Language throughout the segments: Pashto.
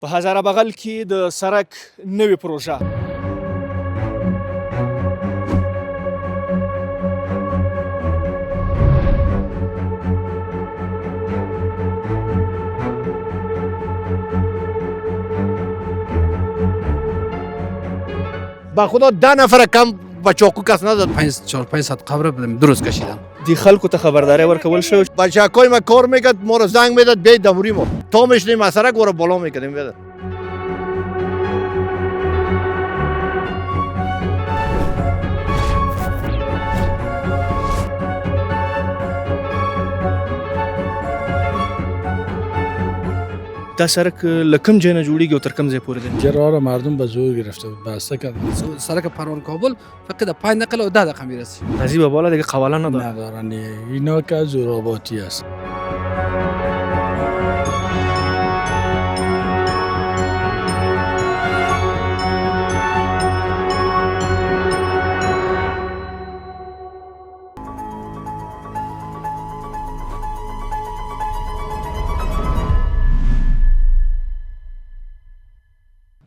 په هزاره بغل کې د سړک نوې پروژه. با خدا 10 نفر کم با چاقو کس نداد. 4-5 ساعت قبر درست کشیدم. دی خلکو ته خبرداری ورکول شو. بچه‌های ما کار میکرد، ما رو زنگ میداد بیاید دموری ما تا میشنیم مسرک رو بالا میکردیم. بیاد دا سړک له کوم ځای نه جوړیږي او تر کوم ځای پورې دی؟ جرار مردم به زور گرفته بود بسته کردن. سرک پروان کابل فقط 5 دقیقه و 10 دقیقه میرسی. قضیه به بالا دیگه قوالا نداره. ندارن اینا که زورآباطی است.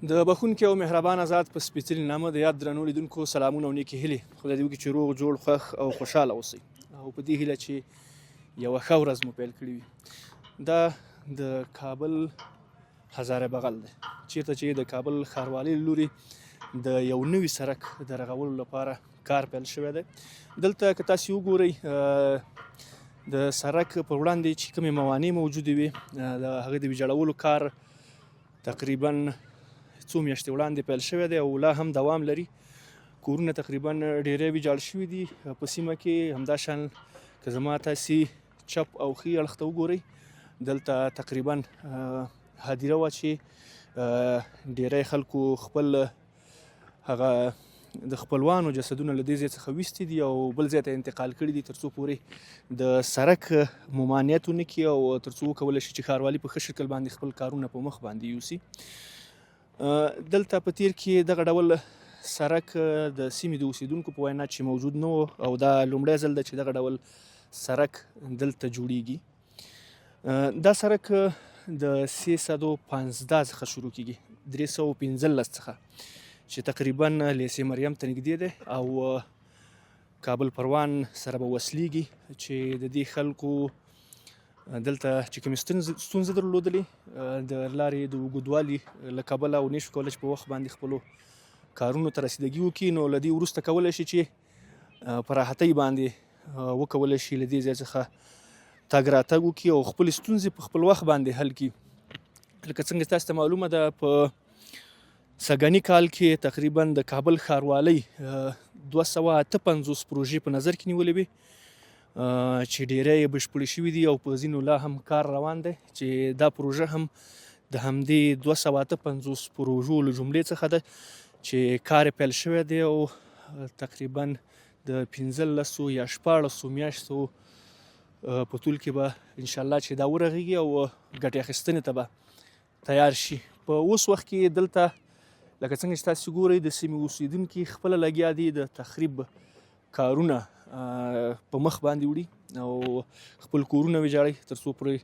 د بخونکي او مهربان آزاد په سپېڅلي نامه د یاد درنو لیدونکو سلامونه او نیکې هیلې. خدای دې وکړي چې روغ جوړ خوښ او خوشحاله اوسئ او په دې هیله چې یوه ښه ورځ مو پیل کړې وي. دا د کابل هزاره بغل دی چیرته چې د کابل ښاروالۍ له لوري د یو نوي سړک د رغولو لپاره کار پیل شوی دی. دلته که تاسې وګورئ د سړک پر وړاندې چې کومې موانع موجودې وي د هغې د ویجاړولو کار تقریبا څو میاشتې وړاندې پیل شوی دی او لا هم دوام لري. کورونه تقریبا ډیری ویجاړ شوي دي په سیمه کې. همداشان که زما تاسې چپ او ښي اړخ ته وګورئ دلته تقریبا هدیره وه چې ډیری خلکو خپل هغه د خپلوانو جسدونه له دې ځای څخه ویستي دي او بل ځای ته انتقال کړي دي تر څو پورې د سړک ممانعت ونه کړي او تر څو وکولی شي چې ښاروالي په ښه شکل باندې خپل کارونه په مخ باندې یوسي. دلته په تیر کې دغه ډول سړک د سیمې د اوسیدونکو په وینا چې موجود نه و او دا لومړی ځل ده چې دغه ډول سړک دلته جوړیږي. دا سړک د 315 څخه شروع کیږي 315 څخه چې تقریبا لیسې مریم ته نږدې دی او کابل پروان سره به وصلیږي چې د دې خلکو دلته چې کومې ستونزې درلودلې د لارې د اوږدوالي له کبله او نشو کولی چې په وخت باندې خپلو کارونو ته رسیدګي وکړي نو له دې وروسته کولی شي چې په راحتۍ باندې وکولی شي له دې ځای څخه تګ راتګ وکړي او خپلې ستونزې په خپل وخت باندې حل کړي. لکه څنګه تاسو ته معلومه ده په سږني کال کې تقریبا د کابل ښاروالۍ 258 پروژې په نظر کې نیولې وي چې ډیری یې بشپړې شوي دي او په ځینو لا هم کار روان دی چې دا پروژه هم د همدې 258 پروژو له جملې څخه ده چې کار یې پیل شوی دی او تقریبا د 15 یا 14 میاشتو په طول کې به انشاءالله چې دا ورغېږي او ګټې اخیستنې ته به تیار شي. په اوس وخت کې دلته لکه څنګه چې تاسو ګورئ د سیمې اوسیدونکي خپله لګیا دي د تخریب کارونه په مخ باندې وړي او خپل کورونه ویجاړوي تر څو پورې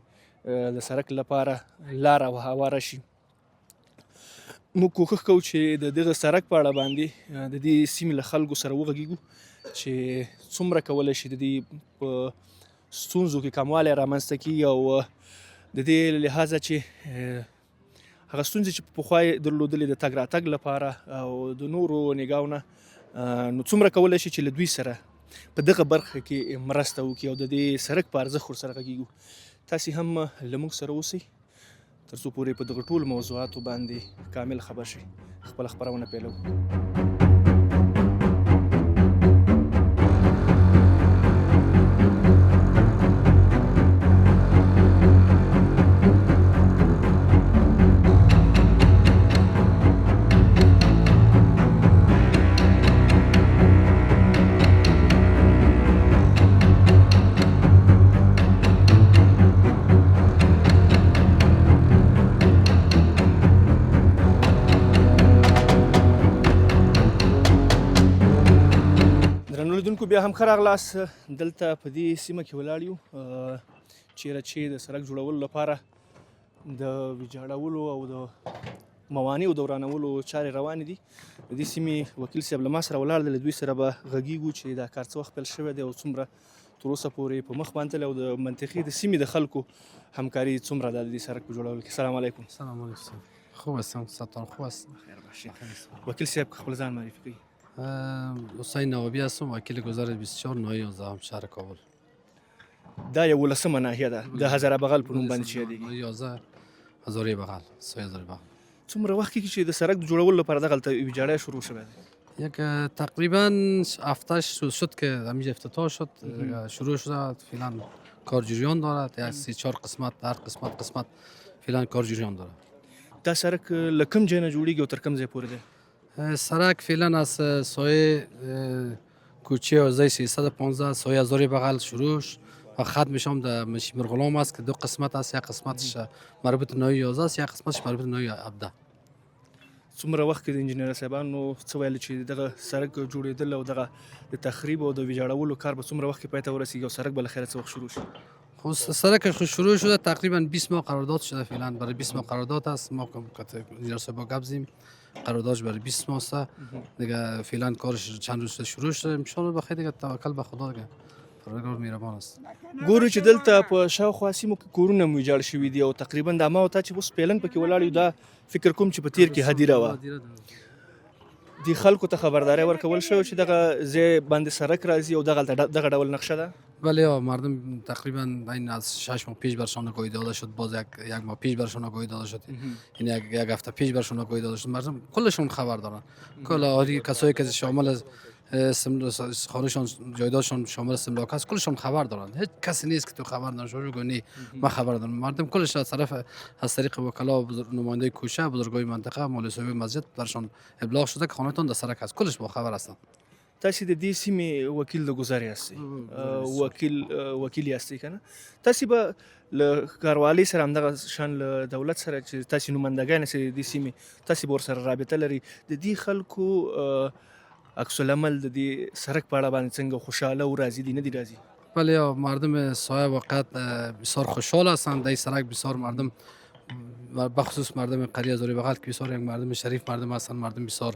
د سړک لپاره لاره هواره شي. موږ کوښښ کوو چې د دغه سړک په اړه باندې د دې سیمې له خلکو سره وغږیږو چې څومره کولی شي د دې په ستونزو کې کموالی رامنځته کړي او د دې لحاظه چې هغه ستونزې چې پخوا یې درلودلې د تګ راتګ لپاره او د نورو نګاونه نو څومره کولی شي چې له دوی سره په دغه برخه کې مرسته وکړي او د دې سړک په ارزښت ورسره غږیږو. تاسې هم له موږ سره اوسئ تر څو پورې په دغه ټولو موضوعاتو باندې کامل خبر شئ. خپله خپرونه پیلوو. بیا هم ښه راغلاست. دلته په دې سیمه کې ولاړ یو چیرې چې د سړک جوړولو لپاره د ویجاړولو او د موانعو د ورانولو چارې روانې دي. د دې سیمې وکیل صاحب له ما سره ولاړ دی، له دوی سره به غږیږو چې دا کار څه وخت پیل شوی دی او څومره تر اوسه پورې په مخ باندې او د منطقې د سیمې د خلکو همکاري څومره ده د دې سړک په جوړولو کې. سلام علیکم. سلام علیکم. خوب هستم، ستان خوب است. خیر باشه. وکیل صاحب خپل ځان معرفي کړئ. حسین نوابی هستم، وکیل گذر 24 ناحیه 11 شهر کابل. دا یو 11مه ناحیه ده، د هزاره بغل په نوم باندې یادېږي. 11 هزاره بغل، 3 هزاره بغل. څومره وخت کېږي چې د سړک د جوړولو لپاره دغلته ویجاړی شروع شوی دی؟ یک تقریبا هفتهش شد که همینجا افتتاح شد، شروع شده. فعلا کار جریان دارد، یک 3-4 قسمت، هر قسمت فعلا کار جریان دارد. دا سړک له کوم ځای نه جوړیږي او تر کوم ځای پورې دی؟ سرک فعلا از سایه کوچه حوزه 315 سایه هزاره بغل شروعش و ختم میشم در مشی مرغلام است که 2 قسمت است، یک قسمتش مربوط به ناحیه 11 است، یک قسمتش مربوط به ناحیه 17. څومره وخت کې د انجینر صاحبانو څه ویل چې دغه سړک جوړېدل او دغه د تخریب او د ویجاړولو کار به څومره وخت کې پای ته ورسیږي او سړک به له خیره څه وخت شروع شي؟ خب سرک خود شروع شده، تقریبا 20 ماه قرارداد شده. فعلا برای 20 ماه قرارداد است. ما انجینر صاحب گپ زدیم، قراردادش برای 20 ماه است دیگه. فعلا کارش چند روز شروع شده، ان شاء الله بخیر دیگه. توکل به خدا دیگه، پروردگار مهربان است. ګورو چې دلته په شاوخوا سیمو کې کورونه مو ویجاړ شوي دي او تقریبا د ما او تا چې اوس پیلنګ پکې ولاړ یو، دا فکر کوم چې په تیر کې هدیره وه. د خلکو ته خبرداری ورکول شوی چې دغه ځای باندې سړک راځي او دغه ډول نقشه ده؟ بله، مردم تقریبا این از 6 ماه پیش برشان آگاهی داده شد، باز یک ماه پیش برشان آگاهی داده شد، این یک هفته پیش برشان آگاهی داده شد. مردم کلشون خبر دارن. کل آری کسایی که شامل از خانهشان جایدادشان شامل استملاک است کلشون خبر دارن. هیچ کسی نیست که تو خبر نداشته باشه نه ما خبر دارم. مردم کلش از طریق وکلا و نماینده کوچه، بزرگای منطقه، مولوی صاحب مسجد برشان ابلاغ شده که خانهتون در سرک است. کلش با خبر هستن. تاسو د دې سیمې وکیل د ګذر یاستئ، وکیل یاستئ کنه؟ تاسو به له ښاروالۍ سره همدغه شان له دولت سره چې تاسو نمایندګان یاستئ د دې سیمې، تاسو به ورسره رابطه لرئ. د دې خلکو عکس العمل د دې سړک په اړه باندې څنګه خوشحاله او راضي دي نه دي راضي؟ بله، مردم سایه واقعا بسیار خوشحال هستند. در سرک بسیار مردم بخصوص مردم قریه هزاره بغل که بسیار یک مردم شریف مردم هستند، مردم بسیار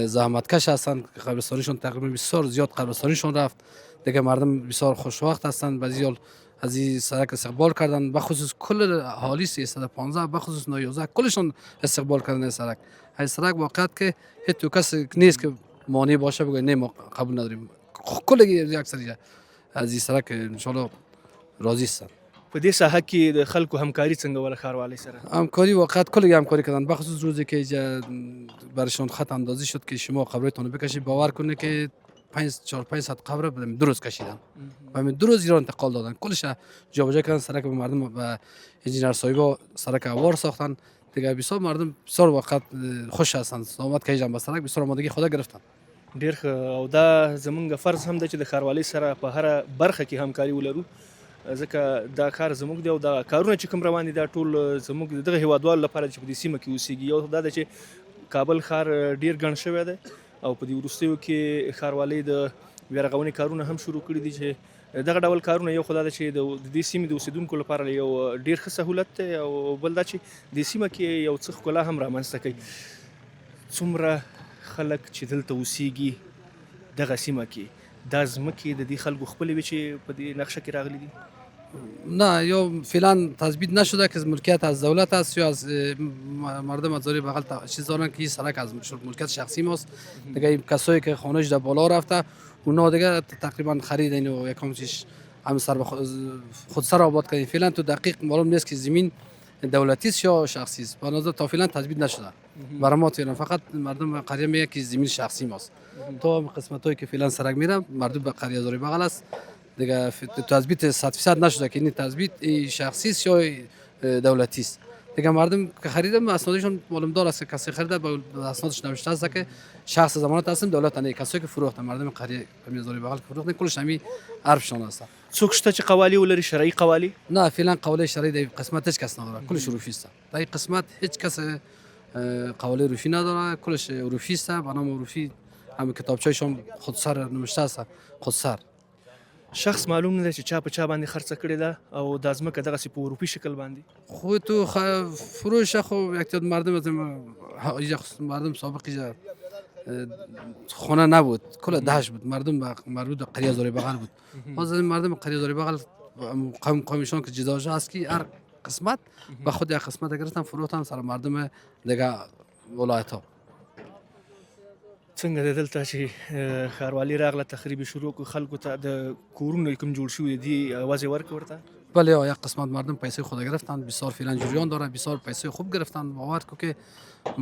زحمتکش هستند. قبرستانیشون تقریبا بسیار زیاد قبرستانیشون رفت دیگه. مردم بسیار خوشوقت هستند، بعضی از این سرک استقبال کردن. بخصوص کل اهالی 315 بخصوص 11 کلشون استقبال کردن این سرک. این سرک واقعا که هیچ تو کسی نیست که مانع باشه بگه نه ما قبول نداریم. کل اکثریت از این سرک ان شاء الله راضی هستند. په دې ساحه کې د خلکو همکاري څنګه ولا ښاروالۍ سره؟ همکاری واقعا کلی همکاری کردن. بخصوص روزی که برشان خط اندازی شد که شما قبرتون بکشید، باور کنه که 4-5 قبر 2 روز کشیدن و همین 2 روز ایران انتقال دادن. کلش جابجا کردن. سرک به مردم و انجینر صاحبا سرک اوار ساختن دیگه. بسیار مردم بسیار وقت خوش هستند. آمد که ایجان به سرک بسیار آمادگی خدا گرفتن. ډیر ښه. او دا زمونږ فرض هم ده چې د ښاروالۍ سره په هره برخه کې همکاري ولرو، ځکه دا کار زموږ دی او دا کارونه چې کوم روان دي دا ټول زموږ دغه هیوادوالو لپاره چې په دې سیمه کې اوسېږي. یو دا ده چې کابل ښار ډیر ګڼ شوی دی او په دې وروستیو کې ښاروالۍ د بیارغونې کارونه هم شروع کړي دي چې دغه ډول کارونه یو خو دا ده چې د دې سیمې د اوسېدونکو لپاره یو ډیر ښه سهولت دی او بل دا چې دې سیمه کې یو څه ښکلا هم رامنځته کوي. څومره خلک چې دلته اوسېږي دغه سیمه کې، دا ځمکې د دې خلکو خپلې وې چې په دې نقشه کې راغلي دي؟ نه، یا فعلا تثبیت نشده که ملکیت از دولت است یا از مردم از هزاره بغل چیز دارن که این سرک از ملکیت شخصی ماست دیگه. کسایی که خانه‌اش در بالا رفته اونا دیگه تقریبا خریدن و یکم چیز هم سر خود سر آباد کردن. فعلا تو دقیق معلوم نیست که زمین دولتی است یا شخصی است. به نظر تا فعلا تثبیت نشده برای ما. فقط مردم قریه میگه که زمین شخصی ماست. تا قسمتایی که فعلا سرک میره مردم به قریه هزاره بغل است دیگه. تثبیت 100% نشده که این تثبیت شخصی است یا دولتی است دیگه. مردم که خریدن اسنادشون معلوم دار است که کسی خریده با اسنادش نوشته است که شخص ضمانت هستن دولت نه. کسایی که فروختن مردم قریه هزاره بغل که فروختن کلش همین عرفشان است. څوک شته چې قوالی ولري، شرعي قوالی؟ نه، فعلا قوالی شرعی در قسمت هیچ کس نداره. کلش روفی است. در این قسمت هیچ کس قوالی روفی نداره، کلش روفی است. به نام روفی هم کتابچه‌شون خودسر نوشته است. خودسر شخص معلوم نه دی چې چا په چا باندې خرڅه کړې ده او دا ځمکه دغسې په اروپي شکل باندې خو تو فروش خو یک تعداد مردم از مردم سابق اینجا خانه نبود کل دهش بود مردم مربوط به قریه زاری بغل بود باز مردم قریه زاری بغل قومشان که جداجه هست که هر قسمت و خود یک قسمت گرفتن فروختن سر مردم دیگه ولایت ها څنګه د دلته چې ښاروالي راغله تخریب شروع کړو خلکو ته د کورونو کوم جوړ شوي دي وضع ورکړه ورته بله یک قسمت مردم پیسه خود گرفتن بسیار فعلا جریان داره بسیار پیسه خوب گرفتن باور کو که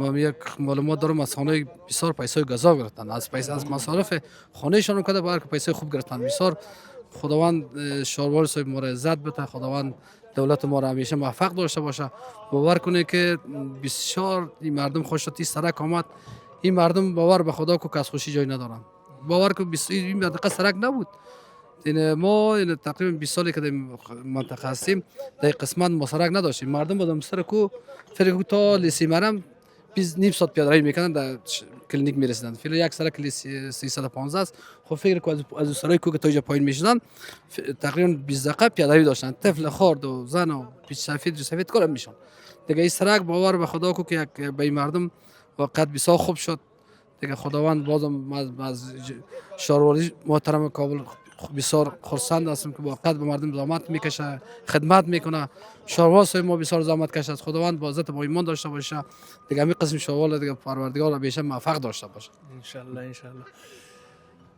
ما یک معلومات دارم از خانه بسیار پیسه گزاف گرفتن از پیسه از مصارف خانه شان کده باور که پیسه خوب گرفتن بسیار خداوند شاروال صاحب ما را عزت بده خداوند دولت ما را همیشه موفق داشته باشه باور کنه که بسیار این مردم خوشتی سرک آمد این مردم باور به خدا که کس خوشی جای ندارن باور که این منطقه سرک نبود ما تقریبا 20 سالی که در منطقه هستیم در قسمت ما سرک نداشتیم مردم بودم سرکو فرقو تا لیسی مرم نیم ساعت پیاده روی میکنن در کلینیک میرسیدن فعلا یک سرک لیسی 315 است خب فکر کو از سرای کو که تا اینجا پایین میشدن تقریبا 20 دقیقه پیاده روی داشتن طفل خرد و زن و پیچ سفید کارم میشن دیگه این سرک باور به خدا کو که به مردم وقت بسیار خوب شد دیگه خداوند بازم از شهروالی محترم کابل بسیار خرسند هستم که وقت به مردم زحمت میکشه خدمت میکنه شهروال صاحب ما بسیار زحمت کشه از خداوند با عزت با ایمان داشته باشه دیگه همین قسم شهروال دیگه پروردگار همیشه موفق داشته باشه ان شاء الله ان شاء الله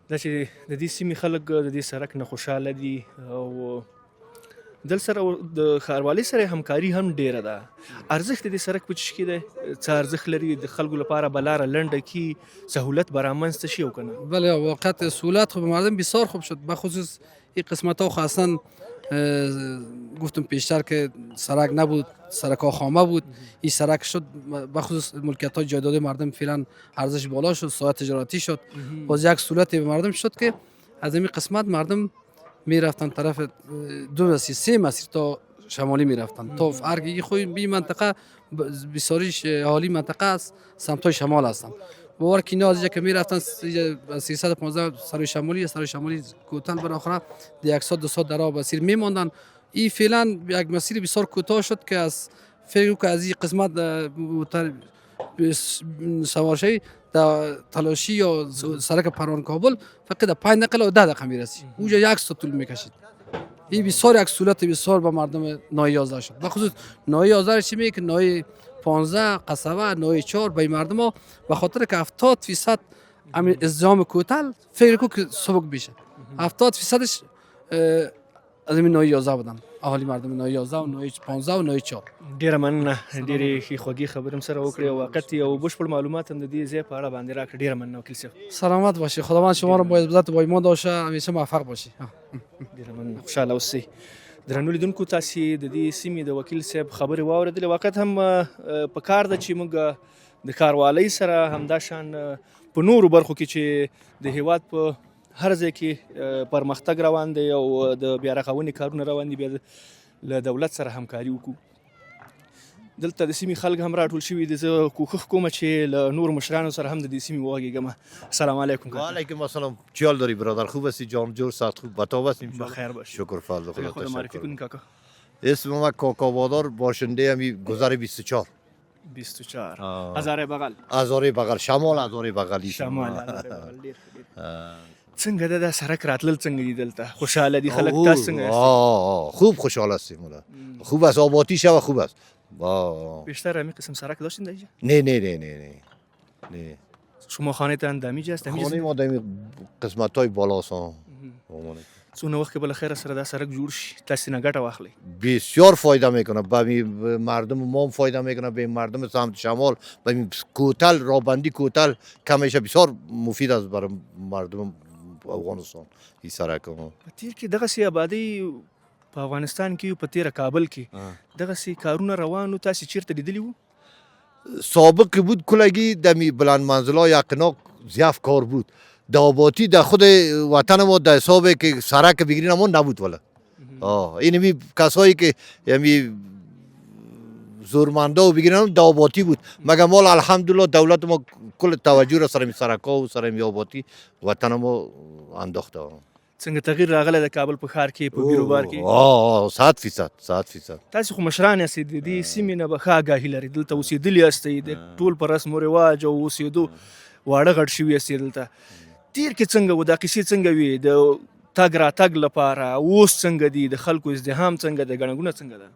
دا چې د دې سیمې خلک د دې سرک نه خوشاله دي او دل سره د ښاروالۍ سره همکاري هم ډیره ده ارزښت د دې سرک په چش کې دی څه ارزښت لري د خلکو لپاره به لاره لنډه کي سهولت به رامنځته شي او که نه بله واقعا سهولت خب مردم بسیار خوب شد بخصوص این قسمت ها خاصا گفتم پیشتر که سرک نبود سرک ها خامه بود این سرک شد بخصوص ملکیت های جایداد مردم فعلا ارزش بالا شد ساعت تجارتی شد باز یک سهولت به مردم شد که از این قسمت مردم میرفتن طرف 2 مسیر 3 مسیر تا شمالی میرفتن تا ارگی خوی بی منطقه بسیاریش حالی منطقه است سمت شمال هستن باور که اینا از اینجا که میرفتن 315 سر شمالی کوتاه بالاخره 100 200 در مسیر میماندن این فعلا یک مسیر بسیار کوتاه شد که از فکر که از این قسمت سوارشی در تلاشی یا سرک پروان کابل فقط 5 دقیقه و 10 دقیقه میرسی اونجا 1 ساعت طول میکشید این بسیار یک سهولت بسیار به مردم ناحیه 11 شد بخصوص ناحیه 11 چی میگه که ناحیه 15 قصبه ناحیه 4 به مردم ها به خاطر که 70% همین ازدحام کوتل فکر کو که سبک بشه 70%ش از این ناحیه 11 بودن اهالی مردم ناحیه 11 و ناحیه 15 و ناحیه 4 ډیره مننه ډیرې ښې خوږې خبرې هم سره وکړې او وقت او بشپړ معلومات هم د دې ځای په اړه باندې راکړه ډیره مننه وکیل صاحب سلامت باشی خداوند شما رو با عزت و با ایمان داشته همیشه موفق باشی ډیره مننه خوشحاله اوسئ درنو لیدونکو تاسې د دې سیمې د وکیل صاحب خبرې واورېدلې واقعیت هم په کار ده چې موږ د ښاروالۍ سره همداشان په نورو برخو کې چې د هیواد په هر ځای کې پرمختګ روان دی او د بیارغونې کارونه روان دي بیا له دولت سره همکاري وکړو دلته د سیمې خلک هم راټول شوي دي زه کوښښ کوم چې له نور مشرانو سره هم د دې سیمې وغږېږم السلام علیکم و علیکم السلام چی حال داری برادر خوب هستی جان جور ساعت خوب بتاب هستیم بخیر باش شکر فضل خدا خود معرفی کنین کاکا اسم من کاکا وادار باشنده همی گذر 24 24 هزاره بغل هزاره بغل شمال هزاره بغلی شمال هزاره بغل ډیر څنګه دا سرک راتلل څنګه دي دلته خوشاله دي خلک تاسو څنګه خوب خوشحال هستیم خوب است آبادی شو خوب است بیشتر همین قسم سرک داشتین اینجا؟ نه شما خانه تان دمیج است؟ خانه ما دمی قسمت های بالا سان څونه وخت که بالاخره سره دا سرک جوړ شي تاسو نه ګټه واخلئ بسیار فایده میکنه به مردم ما هم فایده میکنه به مردم سمت شمال به کوتل رابندی کوتل کمیشه بسیار مفید است برای مردم افغانستان این سرک ها په تیر کې دغسې آبادی په افغانستان کې په تیره کابل کې دغسې کارونه روانو تاسو چیرته لیدلی وو سابق بود کلگی دمی بلند منزلا یقناق زیاف کار بود داباتی در خود وطن ما در حسابه که سرک بگیرین اما نبود ولی این همی کسایی که همی زورمنده و بگیرن داباتی بود مگر مال الحمدلله دولت ما کل توجه را سر سرک ها و سر آباتی وطن ما انداخته څنګه تغییر راغلی د کابل په ښار کې په بیروبار کې 100%. تاسو خو مشران یاستئ د دې سیمې نه به ښه آګاهي لرئ دلته اوسېدلي یاستئ د ټول په رسم و رواج او اوسېدو واړه غټ شوي یاستئ دلته تیر کې څنګه و دا قیسې څنګه وي د تګ راتګ لپاره اوس څنګه دي د خلکو ازدحام څنګه ده ګڼه ګوڼه څنګه ده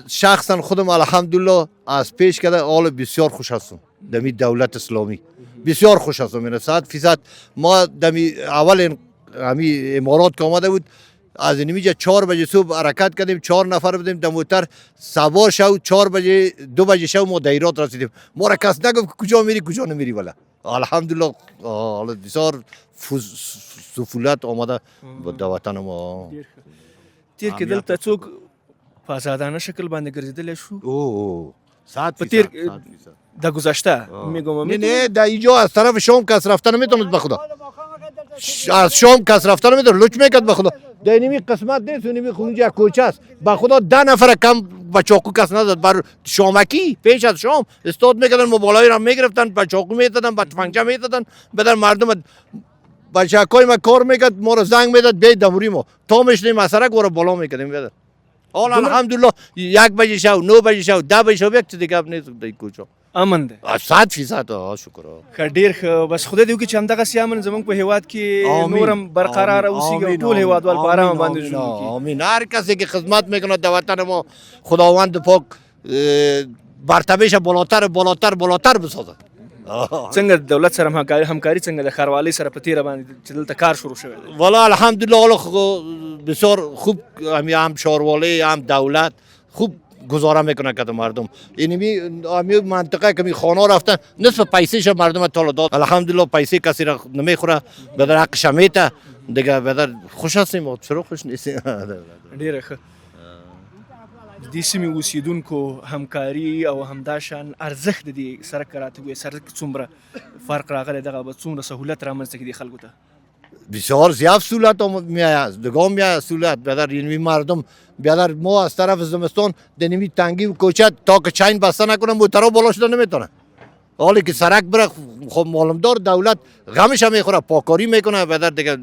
شخصا خودم الحمدلله از پیش کرده حال بسیار خوش هستم دمی دولت اسلامی بسیار خوش هستم یعنی 100% ما دمی اول همی امارات که آمده بود از اینجا 4 بجه صبح حرکت کردیم 4 نفر بودیم در موتر سوار شو 4 بجه 2 بجه شو ما دایرات رسیدیم ما را کس نگفت کجا میری کجا نمیری والا الحمدلله حالا بسیار سفولت آمده به وطن ما تیر کې دلته څوک په آزادانه شکل باندې ګرځېدلی شو اوه 100% په تیر در گذشته میگم نه در اینجا از طرف شام کس رفتن نمیتوند به خدا از شام کس رفتن نمیتونه لوچ میکرد به خدا در اینمی قسمت نیست اونمی خونجا کوچه است به خدا 10 نفر کم با چاقو کس نداد بر شامکی پیش از شام استاد میکردن موبایل را میگرفتن با چاقو میدادن با تفنگچه میدادن بدن مردم بچه‌های ما کار میکرد ما رو زنگ میداد بیاید دموری ما تا میشنیم مسرک و رو بالا میکردیم بدن حالا الحمدلله 1 بجه شو 9 بجه شو 10 بجه شو یک چیز دیگه نیست در کوچه امن ده 100% شکر ښه ډېر ښه بس خدای دې وکړي چې همدغسې امن زموږ په هېواد کې نورم برقراره اوسیږي او ټول هېوادوال په ارامه باندې ژوند وکړي آمین هر کسی که خدمت میکنه در وطن ما خداوند پاک مرتبهش بالاتر بسازه څنګه د دولت سره همکاري څنګه د ښاروالۍ سره په تیره باندې چې دلته کار شروع شوی دی والا الحمدلله حالا بسیار خوب هم شهروالۍ هم دولت خوب گزاره میکنه که مردم اینمی منطقه که می خانه رفتن نصف پیسهش مردم تا داد الحمدلله پیسه کسی را نمیخوره بدر حقش میته دیگه بدر خوش هستیم چرا خوش نیستیم ډیره ښه د دې سیمې اوسیدونکو همکاري او همداشان ارزښت د دې سړک راته وایي سړک څومره فرق راغلی دغه به څومره سهولت رامنځته کړي خلکو ته بسیار زیاد سهولت میآید دگاه میآید سهولت بدر اینمی مردم بیادر ما از طرف زمستان دنیمی تنگی و کوچه تا که چین بسته نکنه موترها بالا شده نمیتونه حالی که سرک بره خب معلومدار دولت غمش هم میخوره پاکاری میکنه بدر دیگه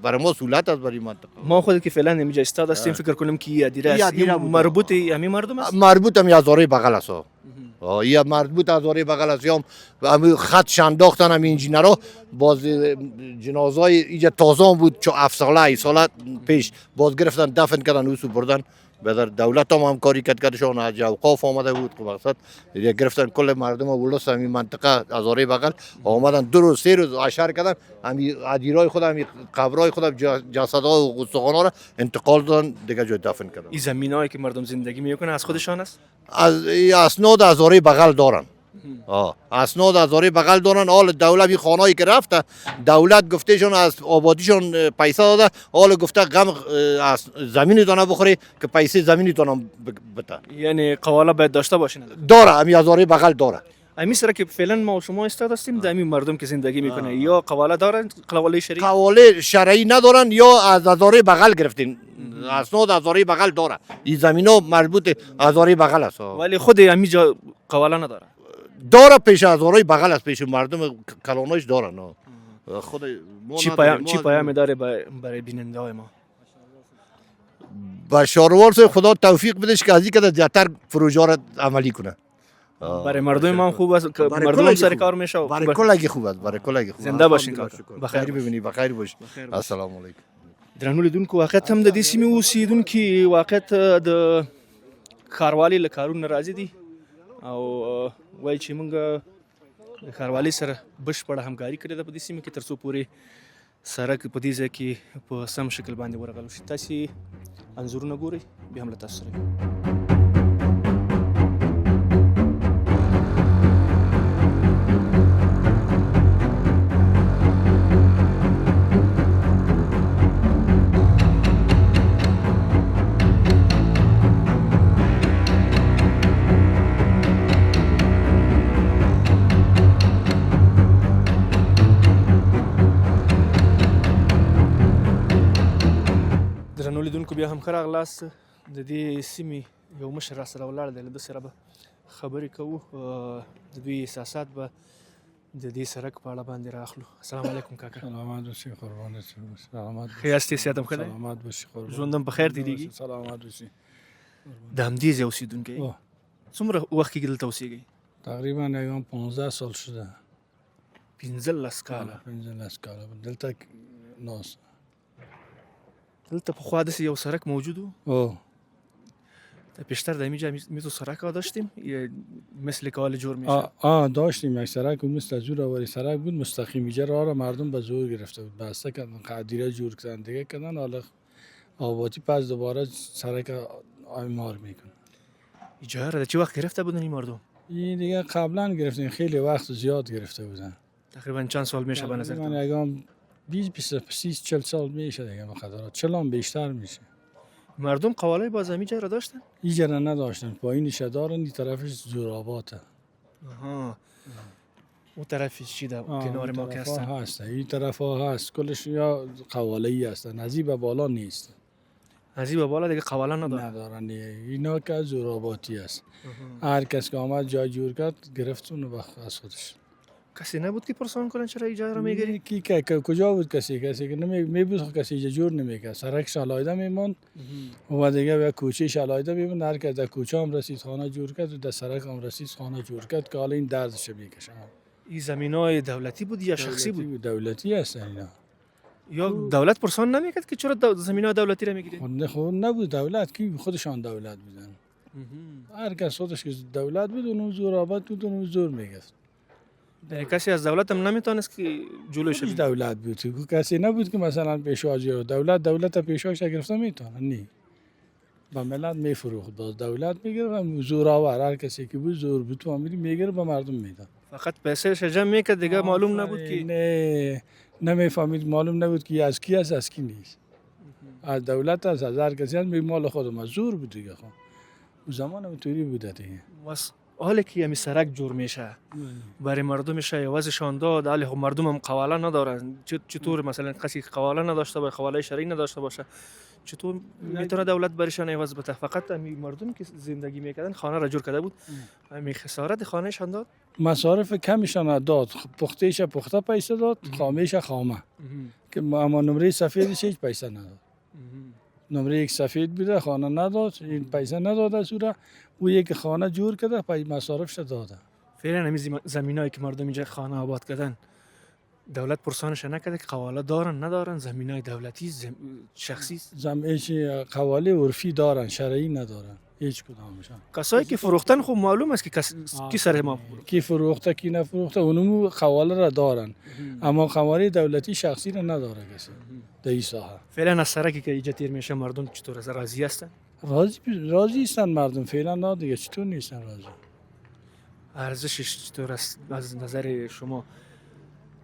برای ما سهولت است برای منطقه ما خودت که فعلا اینجا استاد هستیم فکر کنم که یادیره است این مربوط همین مردم است مربوط هم هزاره بغل است یا مربوط هزاره بغل است یا هم خط انداختن هم انجینرها باز جنازای اینجا تازه بود چون 7 ساله 8 ساله پیش باز گرفتن دفن کردن و بردن بدر دولت هم همکاری کردشون از اوقاف آمده بود که مقصد گرفتن کل مردم ولس همین منطقه هزاره بغل آمدن 2 روز 3 روز اشر کردن همین ادیرای خود همین قبرای خود جسدها و استخوان‌ها را انتقال دادن دیگه جای دفن کردن این زمینایی که مردم زندگی میکنن از خودشان است از اسناد هزاره بغل دارن اسناد هزاره بغل دارن حال دولت خانه‌ای که رفته دولت گفتهشون از آبادیشون پیسه داده حال گفته غم زمینتون بخوری که پیسه زمینتون بده یعنی قواله باید داشته باشین داره همین هزاره بغل داره امی سره که فعلا ما و شما استاد هستیم در همین مردم که زندگی میکنه یا قواله دارن قواله شرعی قواله شرعی ندارن یا از هزاره بغل گرفتین اسناد هزاره بغل داره این زمینا مربوط هزاره بغل است ولی خود همینجا قواله نداره داره پیش هزاره بغل است پیش مردم کلانایش دارن خود چی پیام داره برای بیننده های ما با شهروار خدا توفیق بدهش که از این که زیادتر پروژه را عملی کنه برای مردم ما خوب است مردم هم سر کار میشه برای کلگی خوب است برای کلگی خوب زنده باشین کاکا بخیر ببینی بخیر باش السلام علیکم درنو لیدونکو واقعیت هم د دې سیمې اوسیدونکي واقعیت د ښاروالۍ له کارونو راضي دي او وایي چې موږ د ښاروالۍ سره بشپړه همکاري کړې ده په دې سیمه کې تر څو پورې سړک په دې ځای کې په سم شکل باندې ورغلی شي تاسې انځورونه ګورئ بیا هم له تاسو سره لیدونکو بیا هم ښه راغلاست د دې سیمې یو مشر راسره ولاړ دی له ده سره به خبرې کوو د دوی احساسات به د دې سړک په اړه باندې راخلو. السلام علیکم کاکا. سلامات باشی قربانت شم. سلامات ښه یاستې؟ صحت هم ښه دی؟ سلامات باشی قربان. ژوند هم په خیر تېرېږي؟ سلامات باشی. د همدې ځای اوسېدونکی یې؟ اوه، څومره وخت کېږي دلته اوسېږئ؟ تقریبا یکم 15 سال شده. 15 کاله. 15 کاله دلته ناست. دلته پخوا داسې یو سړک موجود و؟ اوه، تا پیشتر در اینجا میتو سرک ها داشتیم یا مثل که حال جور میشه؟ داشتیم یک سرک و مثل زور آوری سرک بود مستقیم اینجا راه را مردم به زور گرفته بود بسته کردن قدیره جور کردن دیگه کردن حالا آبادی پس دوباره سرک اعمار میکنن. اجاره را چه وقت گرفته بودن این مردم؟ این دیگه قبلا گرفتن خیلی وقت زیاد گرفته بودن. تقریبا چند سال میشه به نظر تو؟ من یکم 20 40 سال میشه دیگه بخاطر 40 هم بیشتر میشه. مردم قوالای بازمی جای را داشتن؟ اینجا را نداشتن پایینش دارن این طرفش زورآباده. آها. اون طرفش چی ده کنار ما که هستن؟ هست این طرف ها هست کلش یا قواله‌ای هستن از این به بالا نیست. از این به بالا دیگه قوالا ندارن؟ ندارن اینا که زورآباتی است. هر کس که آمد جای جور کرد گرفت اونو از خودش. کسی نبود که پرسان کنن چرا اجاره را میگیری؟ کی که کجا بود کسی که نمیبود کسی اینجا جور نمیکرد سرک شالایده میموند و دیگه به کوچه شالایده میموند هر کس در کوچه هم رسید خانه جور کرد و در سرک هم رسید خانه جور کرد که حالا این دردش میکشه. این زمینای دولتی بود یا شخصی بود؟ دولتی هستن اینا. یا دولت پرسان نمیکرد که چرا زمینای دولتی را میگیرید؟ خود نبود دولت کی خودشان دولت بودن. هر کس خودش که دولت بود اون زورآباد بود اون زور میگفت. کسی از دولت هم نمیتونست که جلوش هیچ دولت بود کسی نبود که مثلا پیشواجی رو دولت پیشواش گرفته میتونه نه با ملت میفروخت باز دولت میگیره و زورآور هر کسی که بود زور بود تو میگیره میگیره به مردم میده فقط پیسه جمع میکرد دیگه معلوم نبود که نه نمیفهمید معلوم نبود که از کی است از کی نیست از دولت است از هر کسی است مال خودم زور بود دیگه خب اون زمان اونطوری بوده دیگه حالی که همین سرک جور میشه برای مردمش عوضشان داد حالی خب مردم هم قواله ندارن چطور مثلا کسی قواله نداشته باشه قواله شرعی نداشته باشه چطور میتونه دولت برایشان عوض بده فقط همین مردم که زندگی میکردن خانه را جور کرده بود همین خسارت خانهشان داد مصارف کمشان داد پختهش پخته پیسه داد خامهش خامه که اما نمره سفیدش هیچ پیسه نداد نمره یک سفید بوده خانه نداد این پیسه نداد از او یک خانه جور کرده پای مصارفش داده فعلا همین زمینایی که مردم اینجا خانه آباد کردن دولت پرسانش نکرده که قواله دارن ندارن زمینای دولتی شخصی هیچ قواله عرفی دارن شرعی ندارن هیچ کدامشان کسایی که فروختن خب معلوم است که کی سر ما کی فروخته کی نفروخته اونم قواله را دارن اما قواله دولتی شخصی را نداره کسی در این ساحه فعلا از سرکی که اینجا تیر میشه مردم چطور از راضی هستن راضی هستن مردم فعلا نه دیگه چطور نیستن راضی ارزشش چطور است از نظر شما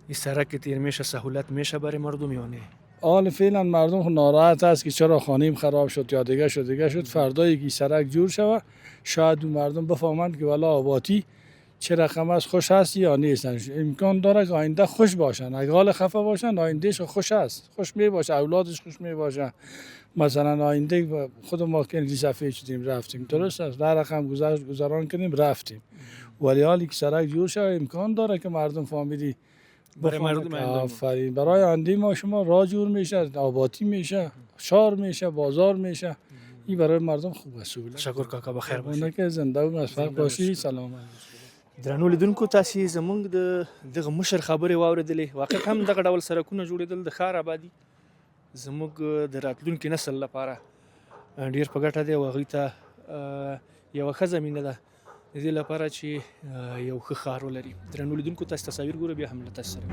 این سرک که تیر میشه سهولت میشه برای مردم یا نه حال فعلا مردم ناراحت است که چرا خانه‌ام خراب شد یا دیگه شد فردایی که سرک جور شود شاید مردم بفهمند که والا آبادی چه رقم است خوش است یا نیستن امکان داره که آینده خوش باشن اگه حال خفه باشن آیندهش خوش است خوش می باشه اولادش خوش می باشه مثلا آینده خود ما که صفحه شدیم رفتیم درست است در رقم گذران کنیم رفتیم ولی حالی که سرک جور شد امکان داره که مردم فهمیدی برای مردم آفرین برای آینده ما شما راه جور میشه آبادی میشه شهر میشه بازار میشه این برای مردم خوب است تشکر کاکا بخیر باشی که زنده و موفق باشی سلام درنو لیدونکو تاسو زمونږ د دغه مشر خبرې واوریدلې واقعا هم دغه ډول سرکونه جوړېدل د ښار آبادي زموږ د راتلونکي نسل لپاره ډیر په ګټه دی او هغوی ته یوه ښه زمینه ده د دې لپاره چې یو ښه ښار ولري درنو لیدونکو تاسو تصاویر ګورئ بیا هم له تاسو سره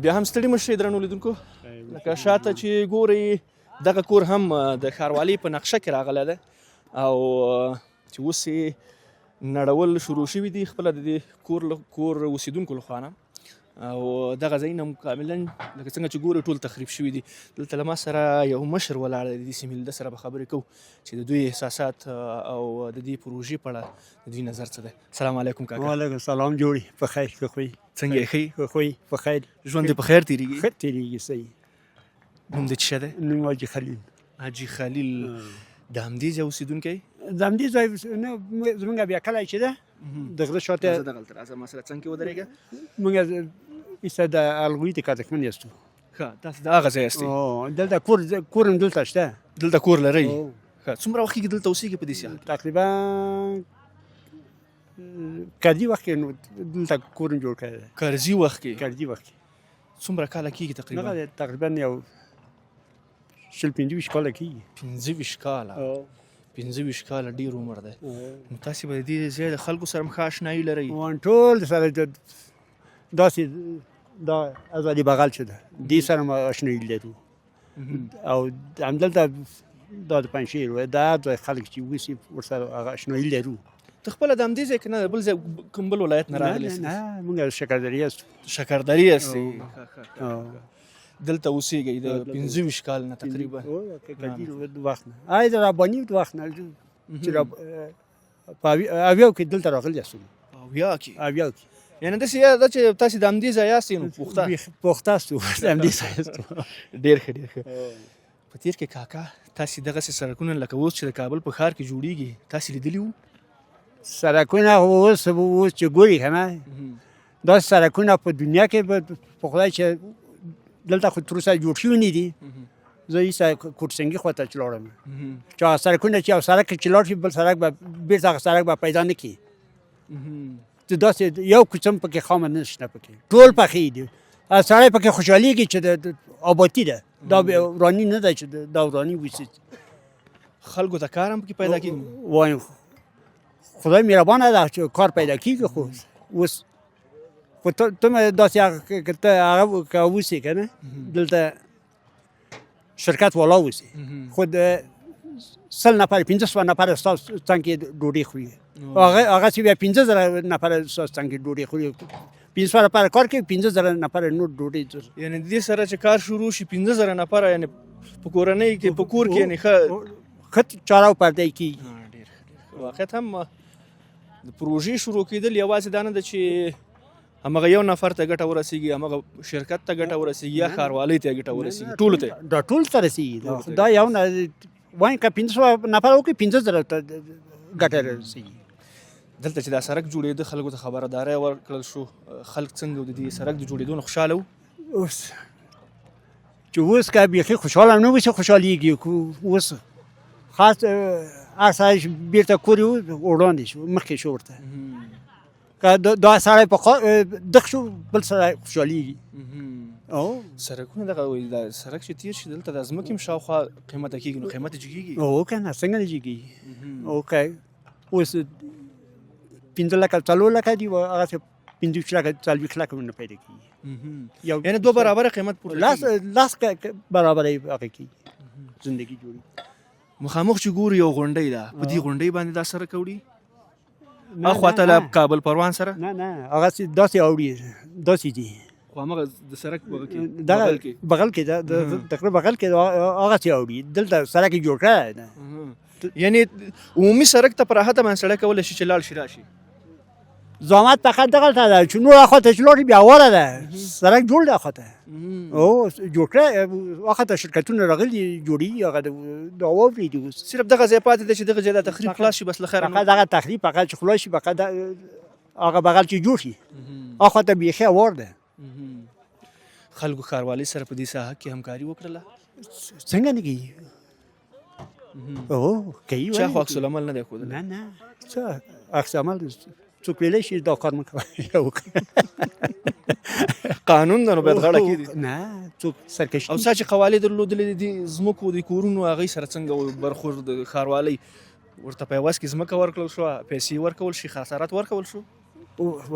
بیا هم ستړي مشئ درنو لیدونکو لکه شاته چې ګورئ دغه کور هم د ښاروالۍ په نقشه کې راغلی ده او چې اوس یې نړول شروع شوي دي خپله د دې کور اوسیدونکو لخوا نه او دغه ځایونه هم کاملا لکه څنګه چې ګورې ټول تخریب شوي دي. دلته له ما سره یو مشر ولاړ دی د دې سیمې، له ده سره به خبرې کوو چې د دوی احساسات او د دې پروژې په اړه د دوی نظر څه دی. السلام علیکم کاکا. وعلیکم السلام. جوړي په خیر ښه خوی څنګه یې ښې؟ ښه خوی په خیر ژوند دې په خیر تېرېږي؟ ښه تېرېږي صحیح. نوم دې څه شی دی؟ نوم حاجي خلیل. حاجي خلیل د همدې ځای اوسېدونکی؟ د همدې ځای نه زموږ بیا کلی چې ده د غره شاته زه دغلته راځه، ما سره څنګ کې ودرېږه. موږ ایسته د الغوی د کاتکمن یاستو. ښه، تاسو د هغه ځای یاستئ؟ دلته کور هم دلته شته. دلته کور لرئ؟ ښه، څومره وخت کېږي دلته اوسېږي په دې سیمه کې؟ تقریبا کارځي وخت کې نو دلته کور هم جوړ کړی دی. کارځي وخت کې؟ کارځي وخت کې څومره کاله کېږي تقریبا؟ دغه تقریبا یو 25 کاله کېږي. 25 کاله؟ 25 کاله ډېر عمر دی. نو تاسې به د دې ځای د خلکو سره هم ښه اشنایي لرئ؟ ټول سره داسې دا ازادي بغل چې ده دې سره هم اشنایي لرو. او همدلته دا د پنجشیر دا ځای خلک چې اوسي ورسره هغه اشنایي لرو. ته خپله د همدې ځای که نه بل ځای کوم بل ولایت نه راغلی یاست؟ نه موږ شکردرې یاستو. شکردرې یاستئ؟ دلته اوسېږئ د 25 کال نه تقریبا؟ د وخت نه د رباني د وخت نه چې په اویاو کې دلته راغلي یاستو. اویا کې؟ اویاو کې یعنې داسې ده چې تاسې د همدې ځای یاستئ نو پوخته استو د همدې ځای یاستو. ډېر ښه ډېر ښه. په تېر کې کاکا تاسې دغسې سړکونه لکه اوس چې د کابل په ښار کې جوړېږي تاسې لیدلي وو؟ سړکونه اوس چې ګوري که نه داسې سړکونه په دنیا کې په خدای چې دلته خو تر اوسه جوړ شوي نه دي. زه ایسته کوټسنګي خواته چې لاړم چې هغه سړکونه چې یو سړک چې لاړ شي بل سړک به بېرته هغه سړک به پیدا نه کړي. داسې یو کوڅه هم پکې خامه نه شته پکې ټول پخې دي. سړی پکې خوشحالېږي چې د آبادي ده دا وراني نه ده چې دا وراني وسي. خلکو ته کار هم پکې پیدا کېږي؟ وایم خدای مهربانه ده چې کار پیدا کېږي. خو اوس خو ته مې داسې هغه که اوسې که نه دلته شرکت والا اوسي خو د 100 نفر 500 نفر ستاسو څنګ کې ډوډۍ خوري. هغه چې بیا 15,000 نفر ستاسو څنګ کې ډوډۍ خوري. 500 نفر کار کوي 15,000 نفر نور ډوډۍ. یعنې د دې سره چې کار شروع شي 15,000 نفر یعنې په کورنۍ کې په کور کې یعنې ښه چاره او پردی کېږي. واقعیت هم د پروژې شروع کېدل یوازې دا نه ده چې همغه یو نفر ته ګټه ورسېږي، همغه شرکت ته ګټه ورسېږي یا ښاروالۍ ته ګټه ورسېږي، ټولو ته دا ټول ته رسېږي. دا یو نه وایم که 500 نفر وکړي 15,000 ته ګټه رسېږي. دلته چې دا سړک جوړېده خلکو ته خبرداری ورکړل شو، خلک څنګه د دې سړک د جوړېدو نه خوشحاله وو؟ اوس چې اوس که بیخي خوشحاله نه وسي خوشحالېږي. اوس خاص هر سړی چې بېرته کور یې وړاندې شو مخکې شو ورته که دا سړی په دغ شو بل سړی خوشحالېږي. سړکونه دغه دا سړک چې تېر شي دلته د ځمکې هم شاوخوا قیمته کېږي نو قیمت یې جګېږي؟ او که نه څنګه نه جګېږي. او که اوس 5 لکه 4 لکه دي هغسې 25 لکه 40 لکه نه پیدا کېږي. یعنې 2 برابره قیمت پورته کېږي. لاس برابره یې هغه کېږي زندګي جوړي. مخامخ چې ګورو یو غونډۍ ده، په دې غونډۍ باندې دا سړک اوړي اخواته له کابل پروان سره؟ نه هغسې داسې اوړي داسې دي. خو همغه د سړک بغل کې د تقریبا بغل کې هغسې اوړي. دلته سړک یې جوړ کړی ده. یعنې عمومي سړک ته په راحته باندې سړی کولی شي چې لاړ شي راشي؟ زحمت فقط دغلته ده چې نور اخواته چې لاړ شي بیا غوره ده. سړک جوړ دی اخواته او جوړ کړی اخواته شرکتونه راغلي جوړېږي هغه دا واورېدي. اوس صرف دغه ځای پاتې ده چې دغه ځای دا تخریب خلاص شي بس له خیره؟ فقط دغه تخریب فقط چې خلاص شي فقط هغه بغل چې جوړ شي اخواته بیخي هوار ده. خلکو ښاروالۍ سره په دې ساحه کې همکاري وکړله؟ څنګه نه کوي؟ او کوي. چا خو عکس العمل نه دی ښودلی؟ نه څه عکس عمل څوک ویلی شي دا کار مه کوه. قانون ده نو باید غاړه کېږدي. نه څوک سرکشي. او څا چې قوالې درلودلې د ځمکو د کورونو هغوی سره څنګه برخورد د ښاروالۍ ورته په عوض کې ځمکه ورکړل شوه، پیسې ورکول شي، خسارات ورکول شو؟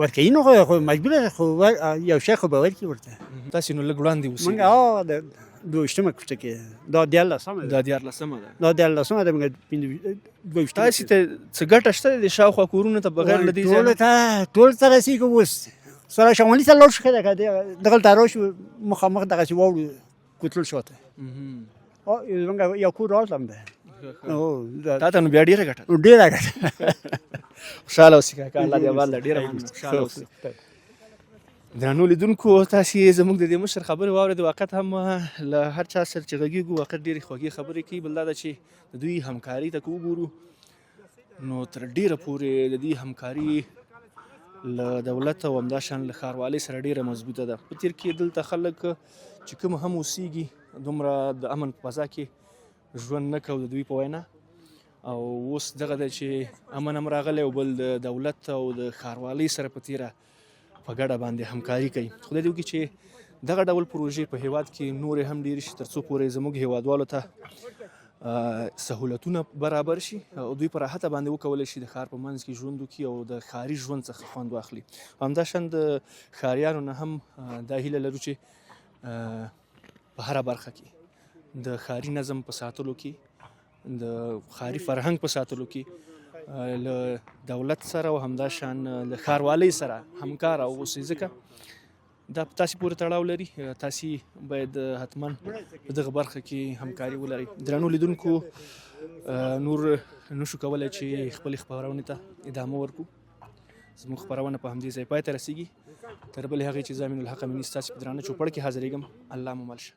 ورکوي نو خو مجبوره خو یو شی خو به ورکړي ورته. تاسې نو لږ وړاندې اوسئ. موږ دویشتمه کوڅه کې دا 14مه دا 14مه ده. دا 14مه ده موږ دویشتمه تاسې ته څه ګټه شته د شاوخوا کورونو ته بغیر له دې ځای نه؟ ټول ته رسېږي اوس سره شمالي ته لاړ شو ښه ده که دغلته راشو مخامخ دغسې واوړو کوتل شاته زموږ یو کور هلته هم ده تا ته نو بیا ډېره ګټه ده. ډېره ګټه خوشحاله اوسئ کاکا، الله دې آباد له ډېره مننه. خوشحاله اوسئ. درنو لیدونکو تاسې زموږ د دې مشر خبرې واورېدې. واقعیت هم له هر چا سره چې غږېږو واقعیت ډېرې خوږې خبرې کوي. بل دا ده چې د دوی همکاري ته که وګورو نو تر ډېره پورې د دې همکاري له دولت او همداشان له ښاروالۍ سره ډېره مضبوطه ده. په تېر کې دلته خلک چې کوم هم اوسېږي دومره د امن په فضا کې ژوند نه کوو د دوی په وینا، او اوس دغه ده چې امن هم راغلی او بل د دولت او د ښاروالۍ سره په تېره په ګډه باندې همکاري کوي. خدای دې وکړي چې دغه ډول پروژې په هیواد کې نورې هم ډېرې شي تر څو پورې زموږ هیوادوالو ته سهولتونه برابر شي او دوی په راحته باندې وکولی شي د ښار په منځ کې ژوند وکړي او د ښاري ژوند څخه خوند واخلي. همداشان د ښاریانو نه هم دا هیله لرو چې په هره برخه کې د ښاري نظم په ساتلو کې، د ښاري فرهنګ په ساتلو کې له دولت سره او همداشان له ښاروالۍ سره همکاره واوسئ، ځکه دا په تاسې پورې تړاو لري. تاسې باید حتما په دغه برخه کې همکاري ولرئ. درنو لیدونکو نور نشو کولی چې خپلې خپرونې ته ادامه ورکړو. زموږ خپرونه په همدې ځای پای ته رسېږي. تر بلې هغې چې زه امین الحق امیني ستاسې په درانه چوپړ کې حاضرېږم. الله مو مل شه.